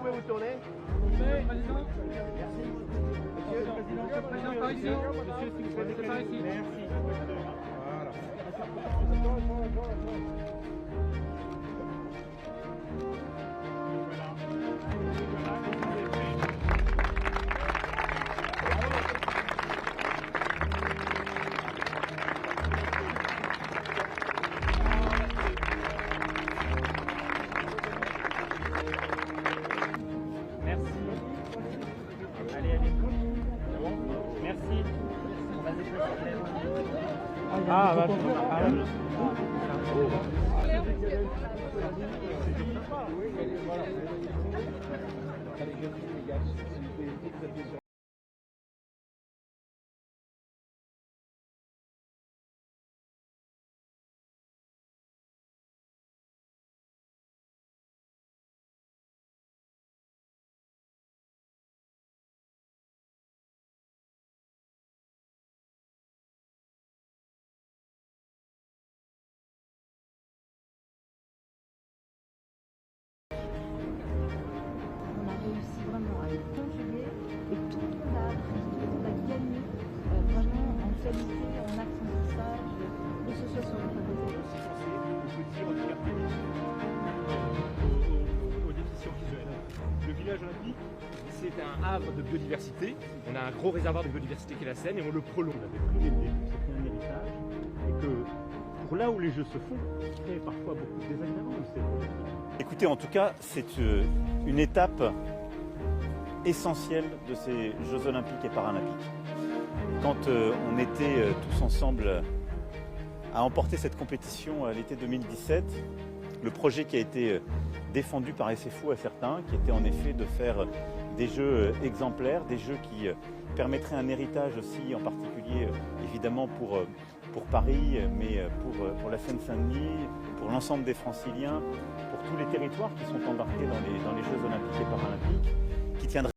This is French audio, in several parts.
pouvez vous tourner. Président. Merci. Monsieur le Président. Président, par ici. Monsieur, si vous pouvez Par ici. Merci. Ah, bah, aux déficients visuels. Le village olympique, c'est un havre de biodiversité. On a un gros réservoir de biodiversité qui est la Seine et on le prolonge. On avait pris dès le début, c'était un héritage, et que pour là où les jeux se font, il crée parfois beaucoup de désagréments. Écoutez, en tout cas, c'est une étape essentielle de ces Jeux Olympiques et Paralympiques. Quand on était tous ensemble à emporter cette compétition à l'été 2017, le projet qui a été défendu par SFO à certains, qui était en effet de faire des jeux exemplaires, des jeux qui permettraient un héritage aussi, en particulier évidemment pour Paris, mais pour la Seine-Saint-Denis, pour l'ensemble des Franciliens, pour tous les territoires qui sont embarqués dans les Jeux Olympiques et Paralympiques, qui tiendraient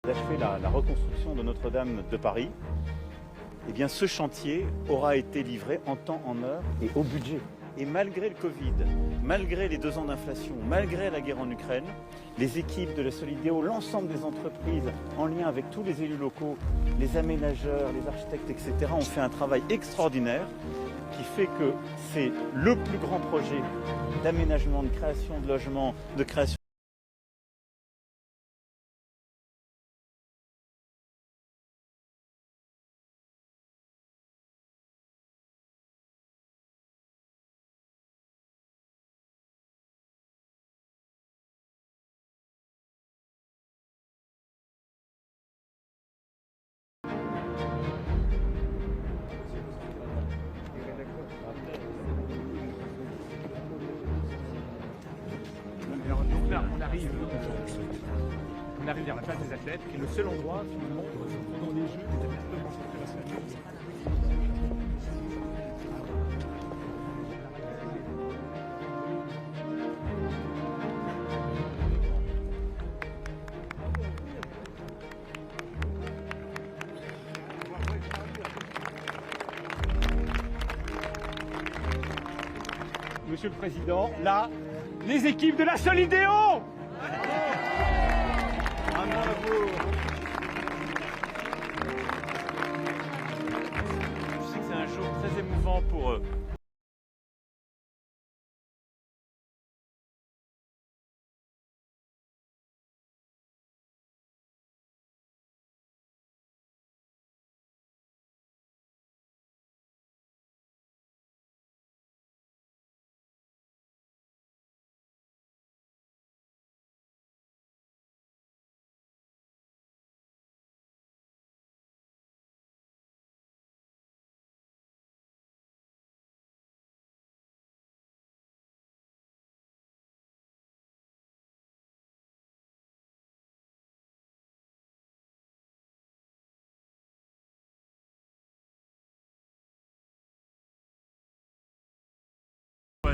d'achever la reconstruction de Notre-Dame de Paris. Eh bien, ce chantier aura été livré en temps, en heure et au budget. Et malgré le Covid, malgré les 2 ans d'inflation, malgré la guerre en Ukraine, les équipes de la Solidéo, l'ensemble des entreprises en lien avec tous les élus locaux, les aménageurs, les architectes, etc. ont fait un travail extraordinaire qui fait que c'est le plus grand projet d'aménagement, de création de logements, de création Donc là, on arrive vers la place des athlètes, qui est le seul endroit finalement pendant les Jeux des athlètes peuvent rencontrer la Seine. Monsieur le Président, là, les équipes de la Solidéo! moment pour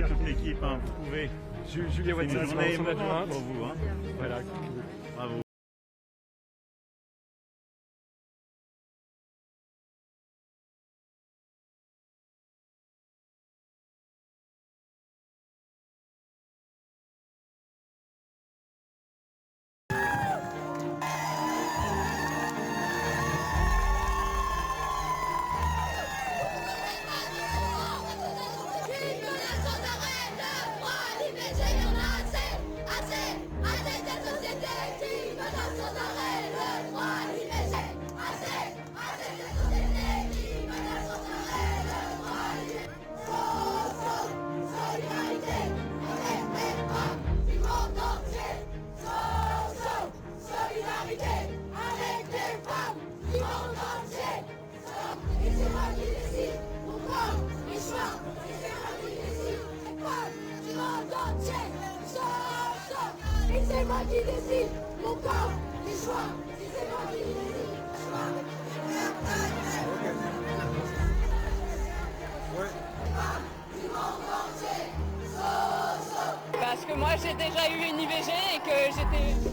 toute l'équipe, hein, vous pouvez. Julien C'est une Wattier, journée son émouvante adjointe. pour vous. Hein. Voilà. Bravo. C'est moi qui décide, mon corps, les choix, c'est moi qui décide. Parce que moi j'ai déjà eu une IVG et que j'étais...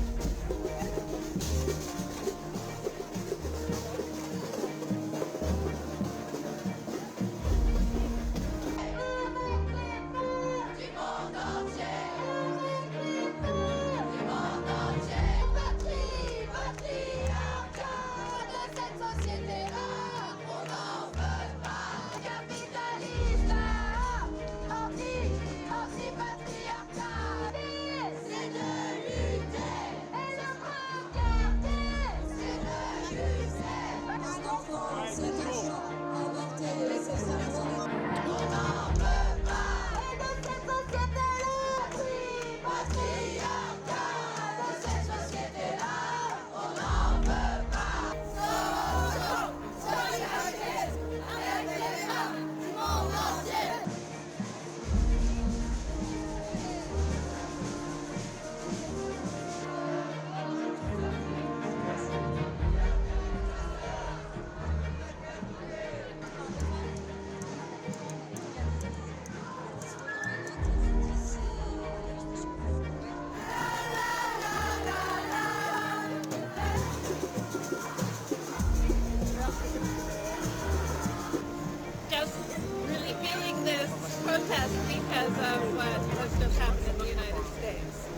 protest because of what has just happened in the United States.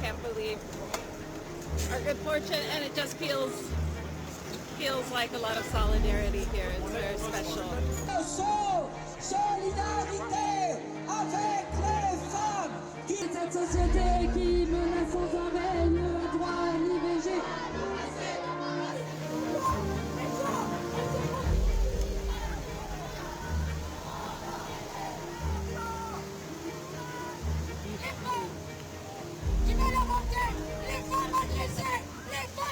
Can't believe our good fortune, and it just feels like a lot of solidarity here. It's very special. Solidarité avec les femmes. Cette société qui menace sans arrêt